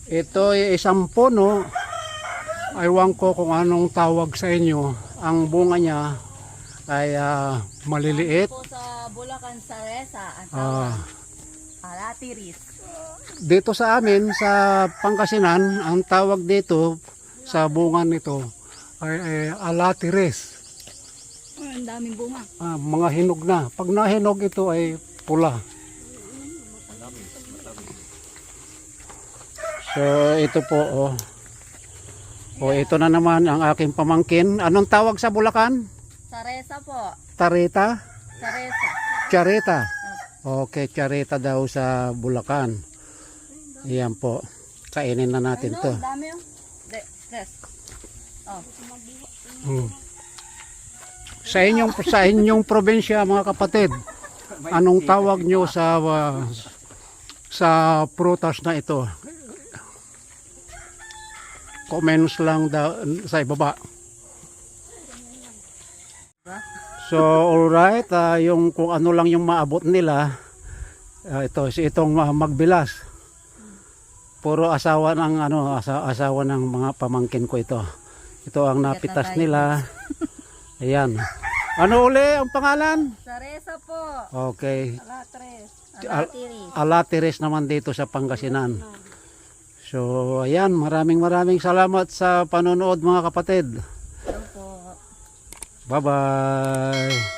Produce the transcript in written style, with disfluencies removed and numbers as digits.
Ito ay isang puno. Aywan ko kung anong tawag sa inyo. Ang bunga niya ay maliliit. Po sa Bulacan, Saresa, ang Ah, tawag. Alatiris. dito sa amin sa Pangasinan, ang tawag dito sa bunga nito ay alatiris. Ang daming bunga. Mga hinog na. Pag nahinog ito ay pula. So ito po oh. O ito na naman ang aking pamangkin. Anong tawag sa Bulacan? Saresa po. Tareta? Saresa. Chareta. Okay, chareta daw sa Bulacan. Iyan po. Kainin na natin Ano? to. Dami yung. Stress. Oh. Sa inyong probinsya mga kapatid, anong tawag nyo sa prutas na ito? Comments lang sa ibaba. So alright, yung kung ano lang yung maabot nila, itong magbilas. Puro asawa ng asawa ng mga pamangkin ko ito. Ito ang napitas nila. Ayan. Ano uli ang pangalan? Saresa po. Okay. Alatres. Alatiris. Alatiris naman dito sa Pangasinan. So ayan, maraming salamat sa panonood mga kapatid. Hello po. Bye bye.